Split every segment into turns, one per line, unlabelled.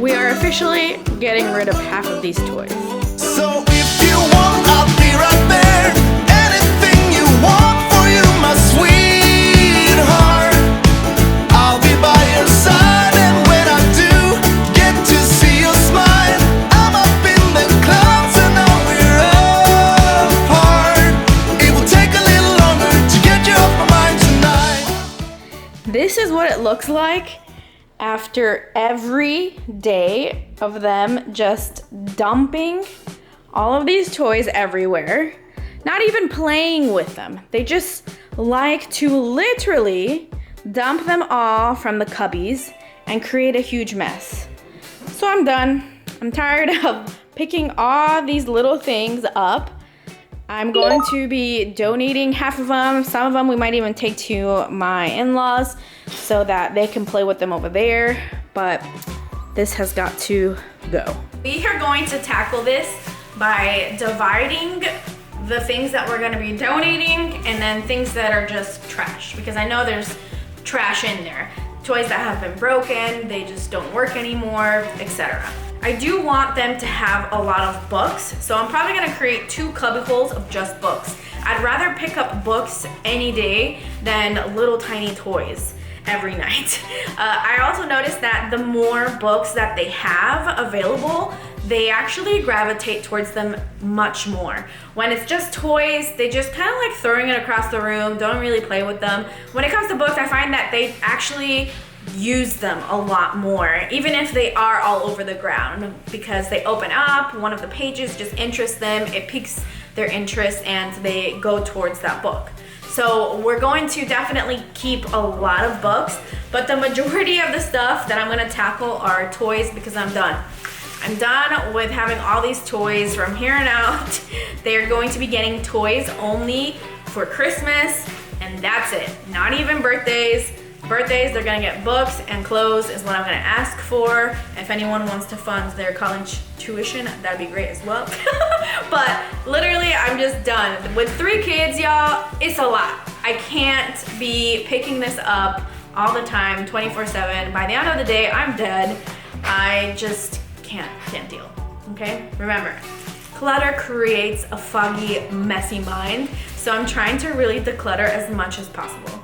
We are officially getting rid of half of these toys.
So if you want, I'll be right there. Anything you want for you, my sweetheart. I'll be by your side, and when I do get to see you smile, I'm up in the clouds and now we're apart. It will take a little longer to get you off my mind tonight.
This is what it looks like after every day of them just dumping all of these toys everywhere, not even playing with them. They just like to literally dump them all from the cubbies and create a huge mess. So I'm done. I'm tired of picking all these little things up. I'm going to be donating half of them. Some of them we might even take to my in-laws so that they can play with them over there. But this has got to go. We are going to tackle this by dividing the things that we're going to be donating and then things that are just trash. Because I know there's trash in there. Toys that have been broken, they just don't work anymore, etc. I do want them to have a lot of books, so I'm probably gonna create 2 cubbyholes of just books. I'd rather pick up books any day than little tiny toys every night. I also noticed that the more books that they have available, they actually gravitate towards them much more. When it's just toys, they just kind of like throwing it across the room, don't really play with them. When it comes to books, I find that they actually use them a lot more, even if they are all over the ground, because they open up, one of the pages just interests them, it piques their interest, and they go towards that book. So we're going to definitely keep a lot of books, but the majority of the stuff that I'm going to tackle are toys because I'm done. I'm done with having all these toys from here on out. They are going to be getting toys only for Christmas, and that's it. Not even birthdays. Birthdays, they're gonna get books and clothes is what I'm gonna ask for. If anyone wants to fund their college tuition, that'd be great as well. But literally, I'm just done. With 3 kids, y'all, it's a lot. I can't be picking this up all the time, 24/7. By the end of the day, I'm dead. I just can't deal, okay? Remember, clutter creates a foggy, messy mind, so I'm trying to really declutter as much as possible.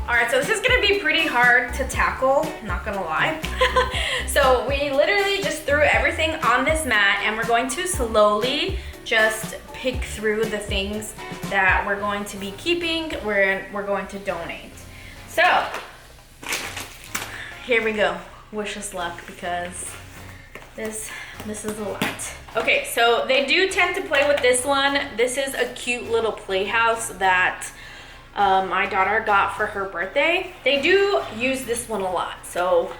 All right, so this is gonna be pretty hard to tackle, not gonna lie. So we literally just threw everything on this mat and we're going to slowly just pick through the things that we're going to be keeping, we're going to donate. So, here we go. Wish us luck because this is a lot. Okay, so they do tend to play with this one. This is a cute little playhouse that my daughter got for her birthday. They do use this one a lot, so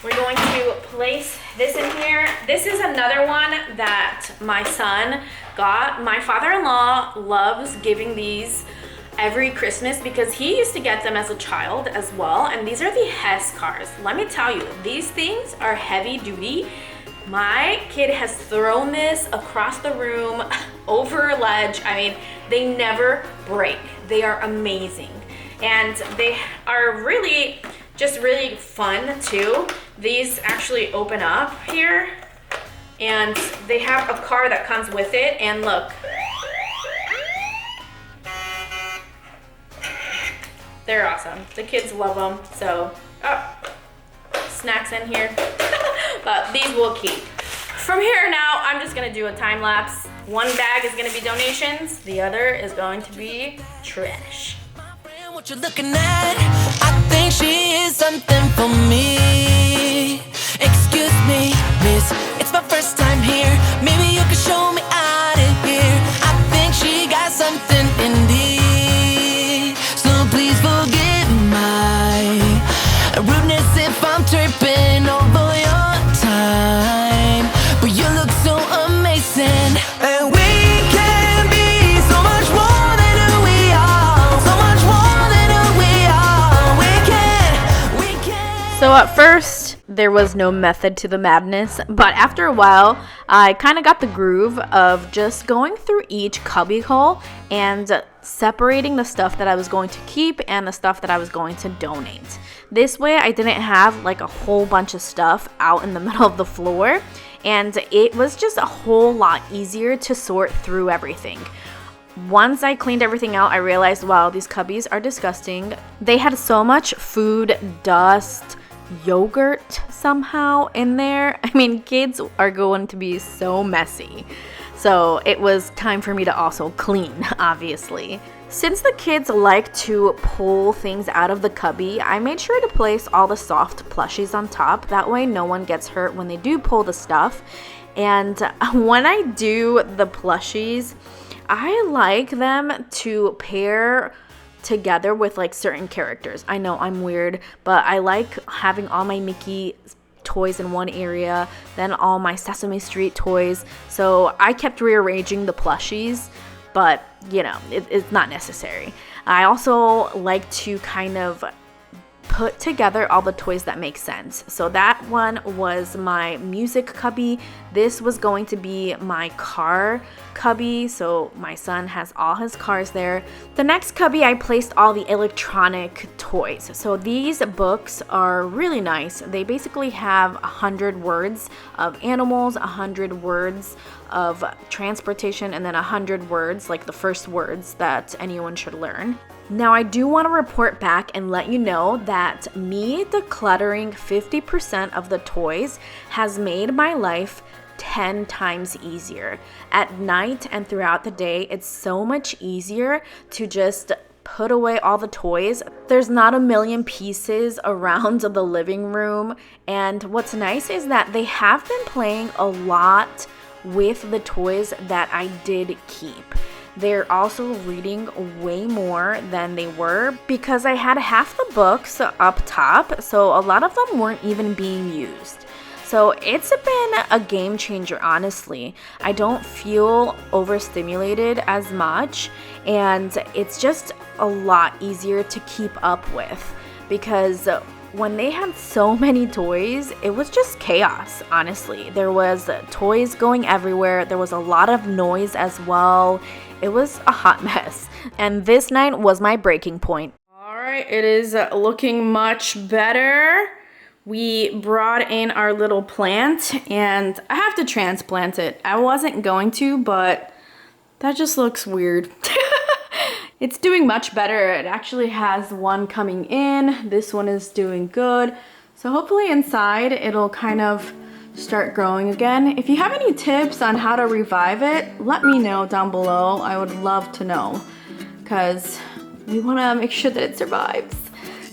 we're going to place this in here. This is another one that my son got. My father-in-law loves giving these every Christmas because he used to get them as a child as well, and these are the Hess cars. Let me tell you, these things are heavy duty. My kid has thrown this across the room, over a ledge. I mean, they never break. They are amazing. And they are really, just really fun too. These actually open up here and they have a car that comes with it, and look. They're awesome. The kids love them, so, snacks in here. But these will keep. From here now, I'm just gonna do a time lapse. One bag is gonna be donations, the other is going to be trash.
What you're looking at, I think she is something for me. Excuse me, miss, it's my first time here. Maybe you can show me out of here. I think she got something indeed. So please forgive my rudeness if I'm tripping over your time. But you look so amazing, and we can be so much more than who we are. So much more than who we are. We can.
So at first, there was no method to the madness, but after a while, I kind of got the groove of just going through each cubby hole and separating the stuff that I was going to keep and the stuff that I was going to donate. This way, I didn't have like a whole bunch of stuff out in the middle of the floor, and it was just a whole lot easier to sort through everything. Once I cleaned everything out, I realized, wow, these cubbies are disgusting. They had so much food, dust, yogurt somehow in there. I mean, kids are going to be so messy. So it was time for me to also clean, obviously. Since the kids like to pull things out of the cubby, I made sure to place all the soft plushies on top. That way no one gets hurt when they do pull the stuff. And when I do the plushies, I like them to pair together with like certain characters. I know I'm weird, but I like having all my Mickey toys in one area, then all my Sesame Street toys. So I kept rearranging the plushies, but you know, it's not necessary. I also like to kind of put together all the toys that make sense. So that one was my music cubby. This was going to be my car cubby, so my son has all his cars there. The next cubby, I placed all the electronic toys. So these books are really nice. They basically have 100 words of animals, 100 words of transportation, and then 100 words, like the first words that anyone should learn. Now, I do want to report back and let you know that me decluttering 50% of the toys has made my life 10 times easier. At night and throughout the day, it's so much easier to just put away all the toys. There's not a million pieces around the living room. And what's nice is that they have been playing a lot with the toys that I did keep. They're also reading way more than they were because I had half the books up top, so a lot of them weren't even being used. So it's been a game changer, honestly. I don't feel overstimulated as much, and it's just a lot easier to keep up with because when they had so many toys, it was just chaos, honestly. There was toys going everywhere. There was a lot of noise as well. It was a hot mess. And this night was my breaking point. All right, it is looking much better. We brought in our little plant, and I have to transplant it. I wasn't going to, but that just looks weird. It's doing much better. It actually has one coming in. This one is doing good. So hopefully inside it'll kind of start growing again. If you have any tips on how to revive it, let me know down below. I would love to know because we want to make sure that it survives.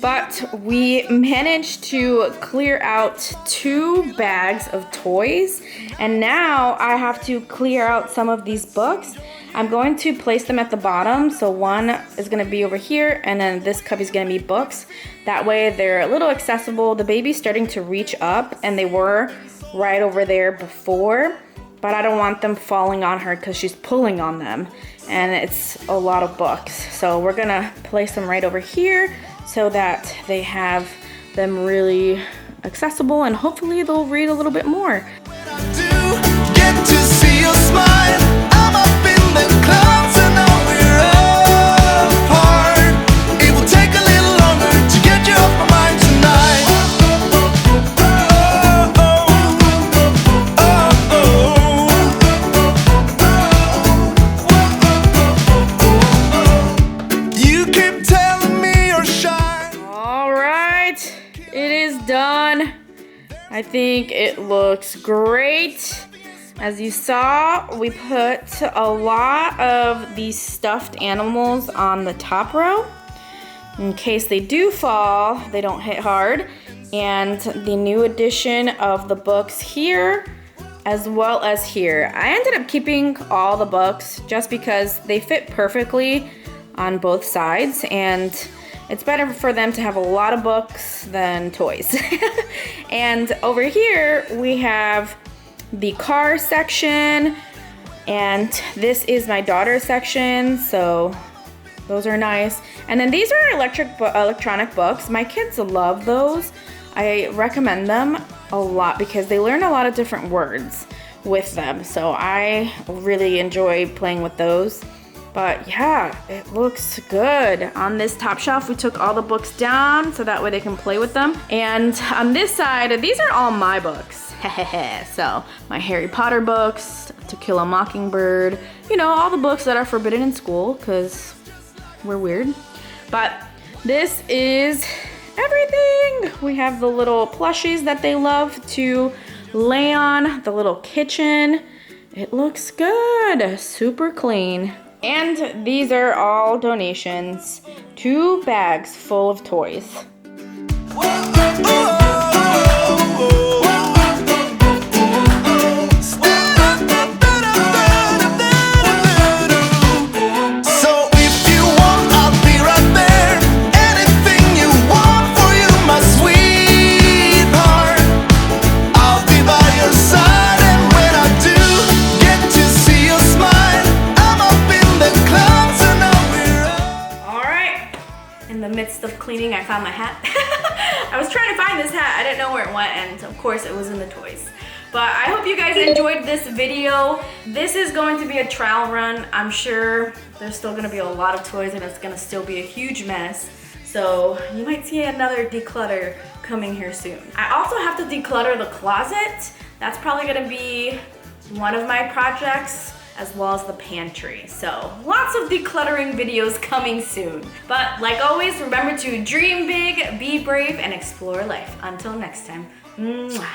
But we managed to clear out 2 bags of toys, and now I have to clear out some of these books. I'm going to place them at the bottom, so one is going to be over here, and then this cubby is going to be books. That way they're a little accessible. The baby's starting to reach up, and they were right over there before, but I don't want them falling on her because she's pulling on them, and it's a lot of books. So we're going to place them right over here so that they have them really accessible, and hopefully they'll read a little bit more.
When I do get to see your smile, I'm up in the clouds and now we're apart. It will take a little longer to get you off my mind tonight. You keep telling me you're shy.
All right, it is done. I think it looks great. As you saw, we put a lot of these stuffed animals on the top row. In case they do fall, they don't hit hard. And the new edition of the books here, as well as here. I ended up keeping all the books just because they fit perfectly on both sides, and it's better for them to have a lot of books than toys. And over here we have the car section, and this is my daughter's section, so those are nice. And then these are electronic books. My kids love those. I recommend them a lot because they learn a lot of different words with them. So I really enjoy playing with those. But yeah, it looks good. On this top shelf, we took all the books down so that way they can play with them. And on this side, these are all my books. So my Harry Potter books, To Kill a Mockingbird, you know, all the books that are forbidden in school because we're weird. But this is everything. We have the little plushies that they love to lay on, the little kitchen. It looks good, super clean. And these are all donations. 2 bags full of toys. Of cleaning, I found my hat. I was trying to find this hat. I didn't know where it went, and of course it was in the toys. But I hope you guys enjoyed this video. This is going to be a trial run. I'm sure there's still gonna be a lot of toys and it's gonna still be a huge mess. So you might see another declutter coming here soon. I also have to declutter the closet. That's probably gonna be one of my projects, as well as the pantry. So lots of decluttering videos coming soon. But like always, remember to dream big, be brave, and explore life. Until next time, mwah.